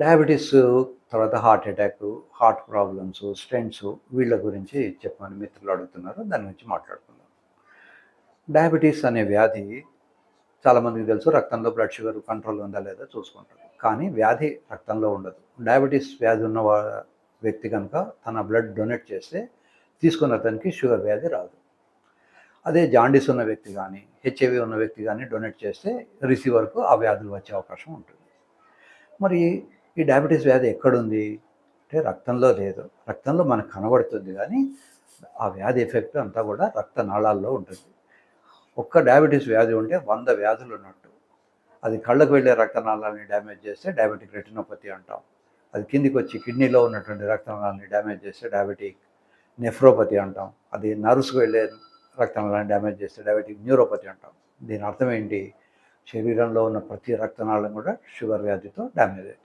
Diabetes, తర్వాత heart attack, heart problems, stents వీళ్ళ గురించి చెప్పమని మిత్రులు అడుగుతున్నారు. దాని గురించి మాట్లాడుకుందాం. డయాబెటిస్ అనే వ్యాధి చాలామందికి తెలుసు. రక్తంలో బ్లడ్ షుగర్ కంట్రోల్ ఉందా లేదా చూసుకుంటారు. కానీ వ్యాధి రక్తంలో ఉండదు. డయాబెటిస్ వ్యాధి ఉన్న వ్యక్తి కనుక తన బ్లడ్ డొనేట్ చేస్తే తీసుకున్న అతనికి షుగర్ వ్యాధి రాదు. అదే జాండీస్ ఉన్న వ్యక్తి కానీ, హెచ్ఐవి ఉన్న వ్యక్తి కానీ డొనేట్ చేస్తే రిసీవర్కు ఆ వ్యాధులు వచ్చే అవకాశం ఉంటుంది. మరి ఈ డయాబెటీస్ వ్యాధి ఎక్కడుంది అంటే రక్తంలో లేదు. రక్తంలో మనకు కనబడుతుంది కానీ ఆ వ్యాధి ఎఫెక్ట్ అంతా కూడా రక్తనాళాల్లో ఉంటుంది. ఒక్క డయాబెటీస్ వ్యాధి ఉంటే 100 వ్యాధులు ఉన్నట్టు. అది కళ్ళకు వెళ్ళే రక్తనాళాలని డ్యామేజ్ చేస్తే డయాబెటిక్ రెటినోపతి అంటాం. అది కిందికి వచ్చి కిడ్నీలో ఉన్నటువంటి రక్తనాళాలని డ్యామేజ్ చేస్తే డయాబెటిక్ నెఫ్రోపతి అంటాం. అది నర్వ్స్కి వెళ్ళే రక్తనాళాన్ని డ్యామేజ్ చేస్తే డయాబెటిక్ న్యూరోపతి అంటాం. దీని అర్థం ఏంటి? శరీరంలో ఉన్న ప్రతి రక్తనాళం కూడా షుగర్ వ్యాధితో డ్యామేజ్ అవుతుంది.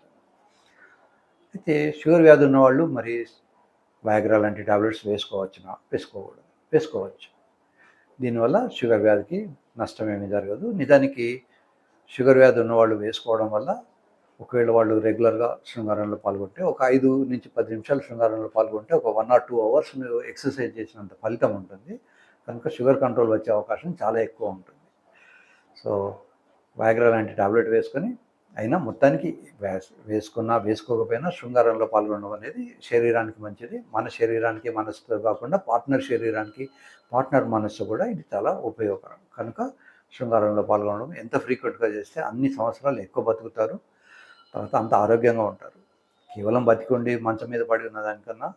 అయితే షుగర్ వ్యాధి ఉన్నవాళ్ళు మరి వయాగ్రా లాంటి టాబ్లెట్స్ వేసుకోవచ్చునా? వేసుకోవచ్చు. దీనివల్ల షుగర్ వ్యాధికి నష్టం ఏమీ జరగదు. నిజానికి షుగర్ వ్యాధి ఉన్నవాళ్ళు వేసుకోవడం వల్ల ఒకవేళ వాళ్ళు రెగ్యులర్గా శృంగారంలో పాల్గొంటే ఒక 5-10 నిమిషాలు శృంగారంలో పాల్గొంటే ఒక 1 or 2 hours మీరు ఎక్సర్సైజ్ చేసినంత ఫలితం ఉంటుంది. కనుక షుగర్ కంట్రోల్ వచ్చే అవకాశం చాలా ఎక్కువ ఉంటుంది. సో వయాగ్రా లాంటి టాబ్లెట్ వేసుకొని అయినా మొత్తానికి వేసుకున్నా వేసుకోకపోయినా శృంగారంలో పాల్గొనడం అనేది శరీరానికి మంచిది. మన శరీరానికి మనసుతో కాకుండా పార్ట్నర్ మనస్సు కూడా ఇది చాలా ఉపయోగకరం. కనుక శృంగారంలో పాల్గొనడం ఎంత ఫ్రీక్వెంట్గా చేస్తే అన్ని సంవత్సరాలు ఎక్కువ బతుకుతారు. తర్వాత అంత ఆరోగ్యంగా ఉంటారు. కేవలం బతికుండి మంచం మీద పడి ఉన్న దానికన్నా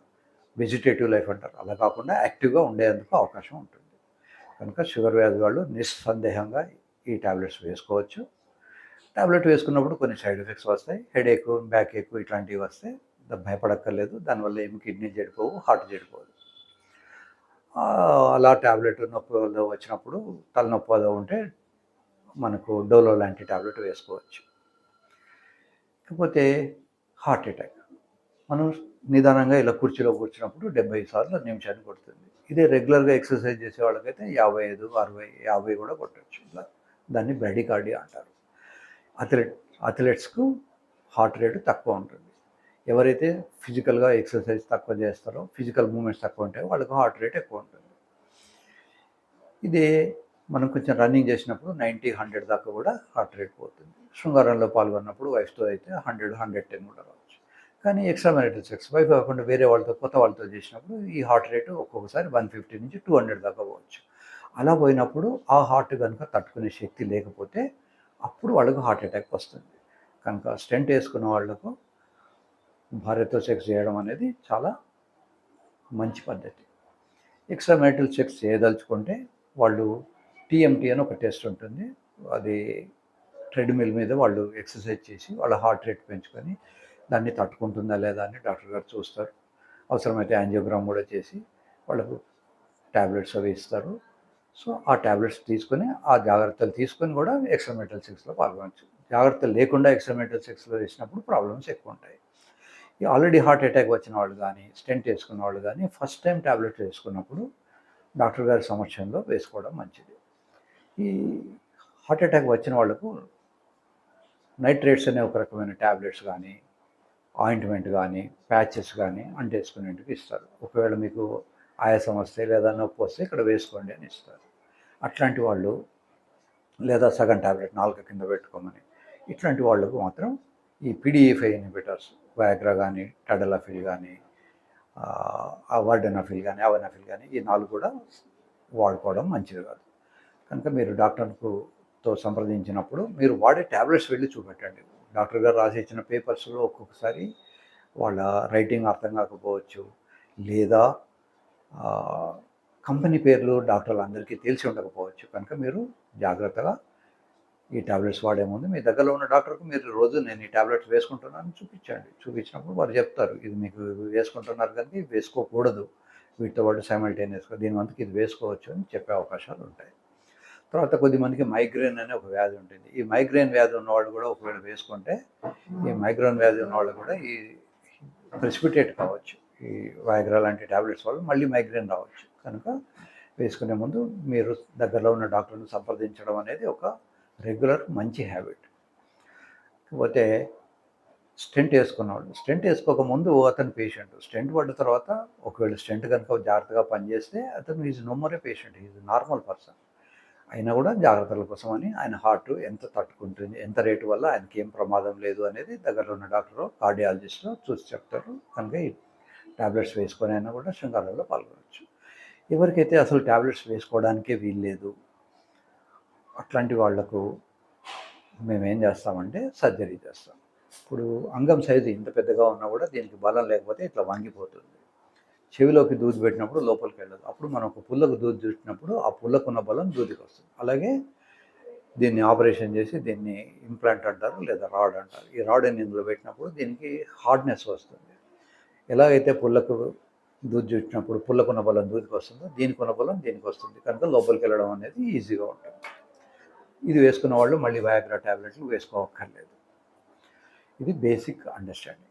వెజిటేటివ్ లైఫ్ అంటారు, అలా కాకుండా యాక్టివ్గా ఉండేందుకు అవకాశం ఉంటుంది. కనుక షుగర్ వ్యాధి వాళ్ళు నిస్సందేహంగా ఈ టాబ్లెట్స్ వేసుకోవచ్చు. టాబ్లెట్ వేసుకున్నప్పుడు కొన్ని సైడ్ ఎఫెక్ట్స్ వస్తాయి. హెడేక్, బ్యాక్ ఏక్ ఇట్లాంటివి వస్తే భయపడక్కర్లేదు. దానివల్ల ఏమి కిడ్నీ చెడిపోవు, హార్ట్ చెడిపోదు. అలా టాబ్లెట్ నొప్పి వచ్చినప్పుడు తలనొప్పి ఉంటే మనకు డోలో లాంటి టాబ్లెట్ వేసుకోవచ్చు. కాకపోతే హార్ట్ అటాక్ మనం నిదానంగా ఇలా కుర్చీలో కూర్చున్నప్పుడు 70 సార్లు నిమిషానికి కొడుతుంది. ఇదే రెగ్యులర్గా ఎక్సర్సైజ్ చేసే వాళ్ళకైతే 55, 60, 50 కూడా కొట్టచ్చు. ఇలా దాన్ని బ్రాడికార్డియా అంటారు. అథ్లెట్స్కు హార్ట్ రేటు తక్కువ ఉంటుంది. ఎవరైతే ఫిజికల్గా ఎక్సర్సైజ్ తక్కువ చేస్తారో, ఫిజికల్ మూమెంట్స్ తక్కువ ఉంటాయో వాళ్ళకు హార్ట్ రేట్ ఎక్కువ ఉంటుంది. ఇదే మనం కొంచెం రన్నింగ్ చేసినప్పుడు 90-100 దాకా కూడా హార్ట్ రేట్ పోతుంది. శృంగారంలో పాల్గొన్నప్పుడు వైఫ్తో అయితే 100-110 కూడా రావచ్చు. కానీ ఎక్స్ట్రా మ్యారిటల్ సెక్స్ వైఫ్ కాకుండా వేరే వాళ్ళతో, కొత్త వాళ్ళతో చేసినప్పుడు ఈ హార్ట్ రేటు ఒక్కొక్కసారి 150-200 దాకా పోవచ్చు. అలా పోయినప్పుడు ఆ హార్ట్ కనుక తట్టుకునే శక్తి లేకపోతే అప్పుడు వాళ్ళకు హార్ట్ అటాక్ వస్తుంది. కనుక స్టెంట్ వేసుకున్న వాళ్లకు భార్యతో సెక్స్ చేయడం అనేది చాలా మంచి పద్ధతి. ఎక్స్ట్రా మ్యారిటల్ సెక్స్ చేయదలుచుకుంటే వాళ్ళు టీఎంటీ అని ఒక టెస్ట్ ఉంటుంది. అది ట్రెడ్మిల్ మీద వాళ్ళు ఎక్సర్సైజ్ చేసి వాళ్ళ హార్ట్ రేట్ పెంచుకొని దాన్ని తట్టుకుంటుందా లేదా అని డాక్టర్ గారు చూస్తారు. అవసరమైతే యాంజియోగ్రామ్ కూడా చేసి వాళ్ళకు ట్యాబ్లెట్స్ అవి ఇస్తారు. సో ఆ ట్యాబ్లెట్స్ తీసుకొని, ఆ జాగ్రత్తలు తీసుకొని కూడా ఎక్స్ట్రా మ్యారిటల్ సెక్స్లో పాల్గొనవచ్చు. జాగ్రత్తలు లేకుండా ఎక్స్ట్రా మ్యారిటల్ సెక్స్లో వేసినప్పుడు ప్రాబ్లమ్స్ ఎక్కువ ఉంటాయి. ఈ ఆల్రెడీ హార్ట్ అటాక్ వచ్చిన వాళ్ళు కానీ, స్టెంట్ వేసుకున్న వాళ్ళు కానీ ఫస్ట్ టైం ట్యాబ్లెట్ వేసుకున్నప్పుడు డాక్టర్ గారి సమక్షంలో వేసుకోవడం మంచిది. ఈ హార్ట్ అటాక్ వచ్చిన వాళ్ళకు నైట్రేట్స్ అనే ఒక రకమైన ట్యాబ్లెట్స్ కానీ, ఆయింట్మెంట్ కానీ, ప్యాచెస్ కానీ అంటేసుకునేందుకు ఇస్తారు. ఒకవేళ మీకు ఆయాసం వస్తే లేదా నొప్పి వస్తే ఇక్కడ వేసుకోండి అని ఇస్తారు. అట్లాంటి వాళ్ళు, లేదా సగం ట్యాబ్లెట్ నాలుక కింద పెట్టుకోమని, ఇట్లాంటి వాళ్ళకు మాత్రం ఈ PDE5 ఇన్హిబిటర్స్ వయాగ్రా కానీ, టడలాఫిల్ కానీ, వర్డెనాఫిల్ కానీ, అవనాఫిల్ కానీ ఈ 4 కూడా వాడుకోవడం మంచిది కాదు. కనుక మీరు డాక్టర్తో సంప్రదించినప్పుడు మీరు వాడే ట్యాబ్లెట్స్ వెళ్ళి చూపెట్టండి. డాక్టర్ గారు రాసి ఇచ్చిన పేపర్స్లో ఒక్కొక్కసారి వాళ్ళ రైటింగ్ అర్థం కాకపోవచ్చు, లేదా కంపెనీ పేర్లు డాక్టర్లు అందరికీ తెలిసి ఉండకపోవచ్చు. కనుక మీరు జాగ్రత్తగా ఈ ట్యాబ్లెట్స్ వాడే ముందు మీ దగ్గరలో ఉన్న డాక్టర్కు మీరు రోజు నేను ఈ ట్యాబ్లెట్స్ వేసుకుంటున్నాను చూపించండి. చూపించినప్పుడు వారు చెప్తారు, ఇది మీకు వేసుకుంటున్నారు కనుక ఇది వేసుకోకూడదు, వీటితో పాటు సైమల్టేనియస్గా దీని వంతుకు ఇది వేసుకోవచ్చు అని చెప్పే అవకాశాలు ఉంటాయి. తర్వాత కొద్దిమందికి మైగ్రేన్ అనే ఒక వ్యాధి ఉంటుంది. ఈ మైగ్రేన్ వ్యాధి ఉన్నవాళ్ళు కూడా ఒకవేళ వేసుకుంటే ఈ మైగ్రేన్ వ్యాధి ఉన్నవాళ్ళు కూడా ఈ ప్రెసిపిటేట్ కావచ్చు. ఈ వయాగ్రా లాంటి ట్యాబ్లెట్స్ వల్ల మళ్ళీ మైగ్రేన్ రావచ్చు. కనుక వేసుకునే ముందు మీరు దగ్గరలో ఉన్న డాక్టర్ని సంప్రదించడం అనేది ఒక రెగ్యులర్ మంచి హ్యాబిట్. కాకపోతే స్టెంట్ వేసుకున్నవాడు. స్టెంట్ వేసుకోకముందు అతను పేషెంట్. స్టెంట్ పడ్డ తర్వాత ఒకవేళ స్టెంట్ కనుక జాగ్రత్తగా పనిచేస్తే అతను is no more a patient. Is normal person. అయినా కూడా జాగ్రత్తల కోసమని ఆయన హార్ట్ ఎంత తట్టుకుంటుంది, ఎంత రేటు వల్ల ఆయనకి ఏం ప్రమాదం లేదు అనేది దగ్గరలో ఉన్న డాక్టరు, కార్డియాలజిస్టు చూసి చెప్తారు. కనుక ఈ టాబ్లెట్స్ వేసుకొని అయినా కూడా శృంగారంలో పాల్గొనవచ్చు. ఎవరికైతే అసలు టాబ్లెట్స్ వేసుకోవడానికే వీల్లేదు, అట్లాంటి వాళ్లకు మేమేం చేస్తామంటే సర్జరీ చేస్తాం. ఇప్పుడు అంగం సైజు ఇంత పెద్దగా ఉన్నా కూడా దీనికి బలం లేకపోతే ఇట్లా వంగిపోతుంది. చెవిలోకి దూది పెట్టినప్పుడు లోపలికి వెళ్ళదు. అప్పుడు మనం ఒక పుల్లకు దూది చుట్టినప్పుడు ఆ పుల్లకున్న బలం దూదికి వస్తుంది. అలాగే దీన్ని ఆపరేషన్ చేసి దీన్ని ఇంప్లాంట్ అంటారు, లేదా రాడ్ అంటారు. ఈ రాడ్ ఇందులో పెట్టినప్పుడు దీనికి హార్డ్నెస్ వస్తుంది. ఎలాగైతే పుల్లకు దూది చుట్టినప్పుడు పుల్లకున్న బలం దూదికి వస్తుందో దీనికి ఉన్న బలం దీనికి వస్తుంది. కనుక లోపలికి వెళ్ళడం అనేది ఈజీగా ఉంటుంది. ఇది వేసుకున్న వాళ్ళు మళ్ళీ వయాగ్రా ట్యాబ్లెట్లు వేసుకోవక్కర్లేదు. ఇది బేసిక్ అండర్స్టాండింగ్.